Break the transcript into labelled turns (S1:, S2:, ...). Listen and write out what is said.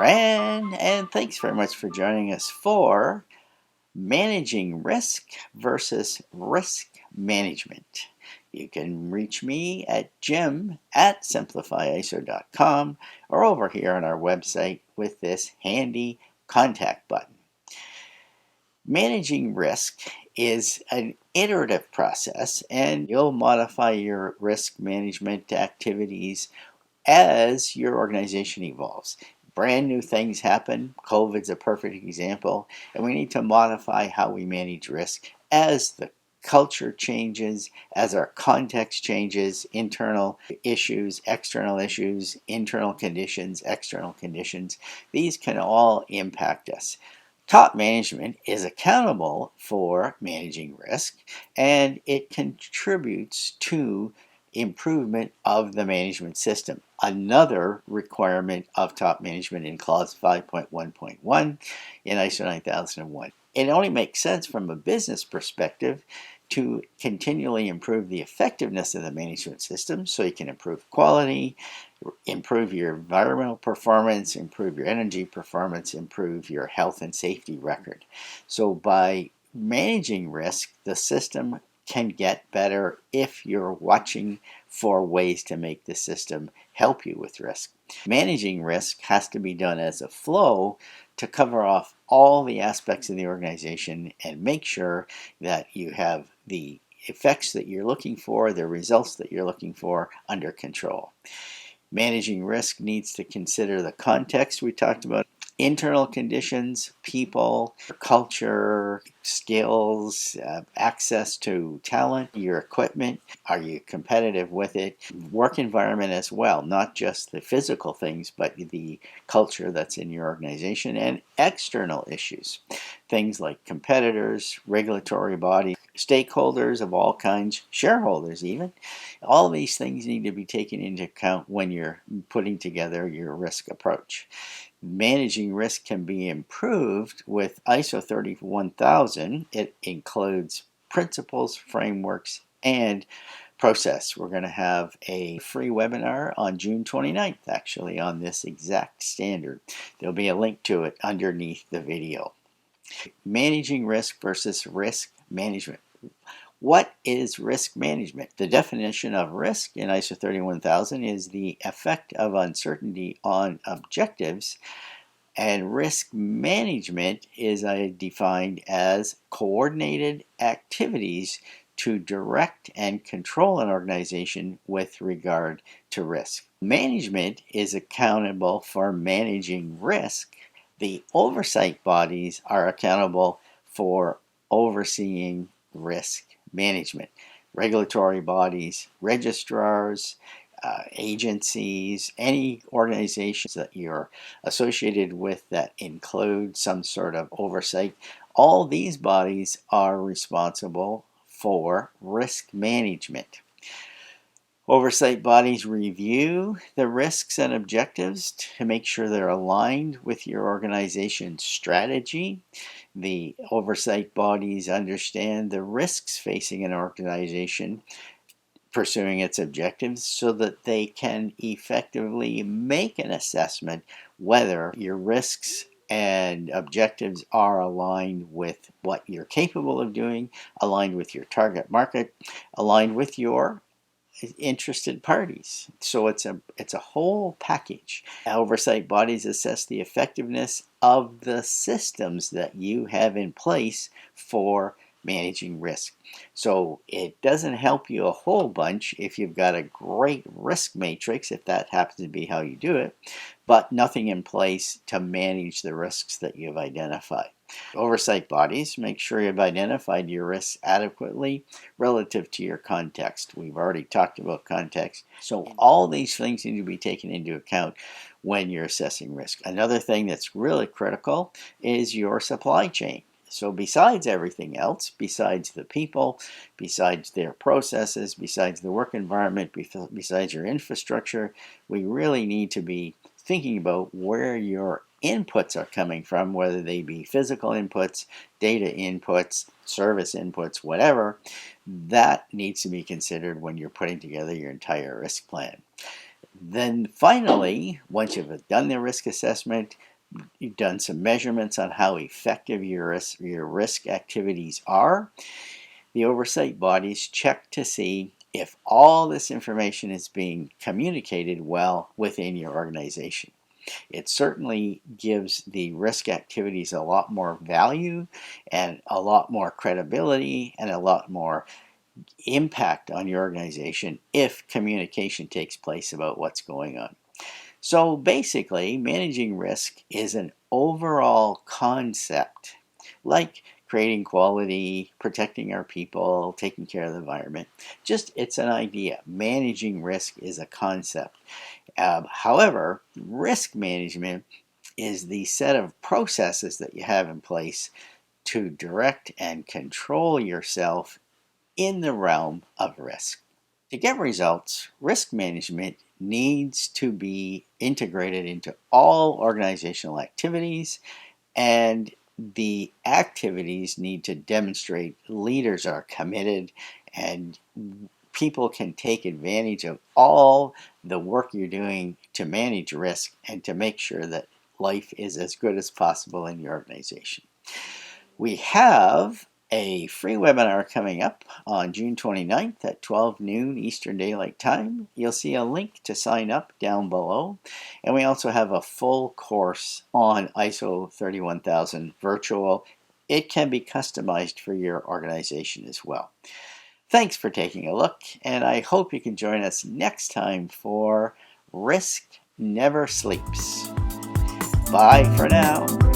S1: Fran, and thanks very much for joining us for Managing Risk versus Risk Management. You can reach me at jim@simplifyiso.com or over here on our website with this handy contact button. Managing risk is an iterative process, and you'll modify your risk management activities as your organization evolves. Brand new things happen. COVID's a perfect example, and we need to modify how we manage risk as the culture changes, as our context changes, internal issues, internal conditions, external conditions. These can all impact us. Top management is accountable for managing risk, and it contributes to improvement of the management system. Another requirement of top management in clause 5.1.1 in ISO 9001. It only makes sense from a business perspective to continually improve the effectiveness of the management system so you can improve quality, improve your environmental performance, improve your energy performance, improve your health and safety record. So by managing risk, the system can get better if you're watching for ways to make the system help you with risk. Managing risk has to be done as a flow to cover off all the aspects of the organization and make sure that you have the effects that you're looking for, the results that you're looking for under control. Managing risk needs to consider the context we talked about. Internal conditions, people, culture, skills, access to talent, your equipment. Are you competitive with it? Work environment as well, not just the physical things, but the culture that's in your organization, and external issues. Things like competitors, regulatory bodies, stakeholders of all kinds, shareholders even. All these things need to be taken into account when you're putting together your risk approach. Managing risk can be improved with ISO 31000. It includes principles, frameworks, and process. We're going to have a free webinar on June 29th, actually, on this exact standard. There'll be a link to it underneath the video. Managing risk versus risk management. What is risk management? The definition of risk in ISO 31000 is the effect of uncertainty on objectives, and risk management is defined as coordinated activities to direct and control an organization with regard to risk. Management is accountable for managing risk. The oversight bodies are accountable for overseeing risk management. Regulatory bodies, registrars, agencies, any organizations that you're associated with that include some sort of oversight, all these bodies are responsible for risk management. Oversight bodies review the risks and objectives to make sure they're aligned with your organization's strategy. The oversight bodies understand the risks facing an organization pursuing its objectives so that they can effectively make an assessment whether your risks and objectives are aligned with what you're capable of doing, aligned with your target market, aligned with your interested parties. So it's a whole package. Oversight bodies assess the effectiveness of the systems that you have in place for managing risk. So it doesn't help you a whole bunch if you've got a great risk matrix, if that happens to be how you do it, but nothing in place to manage the risks that you've identified. Oversight bodies make sure you've identified your risks adequately relative to your context. We've already talked about context. So all these things need to be taken into account when you're assessing risk. Another thing that's really critical is your supply chain. So besides everything else, besides the people, besides their processes, besides the work environment, besides your infrastructure, we really need to be thinking about where your inputs are coming from, whether they be physical inputs, data inputs, service inputs, whatever. That needs to be considered when you're putting together your entire risk plan. Then finally, once you've done the risk assessment, You've done some measurements on how effective your risk activities are. The oversight bodies check to see if all this information is being communicated well within your organization. It certainly gives the risk activities a lot more value and a lot more credibility and a lot more impact on your organization if communication takes place about what's going on. So basically, managing risk is an overall concept, like creating quality, protecting our people, taking care of the environment. Just it's an idea. Managing risk is a concept. However, risk management is the set of processes that you have in place to direct and control yourself in the realm of risk. To get results, risk management needs to be integrated into all organizational activities, and the activities need to demonstrate leaders are committed and people can take advantage of all the work you're doing to manage risk and to make sure that life is as good as possible in your organization. We have a free webinar coming up on June 29th at 12 noon Eastern Daylight Time. You'll see a link to sign up down below. And we also have a full course on ISO 31000 virtual. It can be customized for your organization as well. Thanks for taking a look, and I hope you can join us next time for Risk Never Sleeps. Bye for now.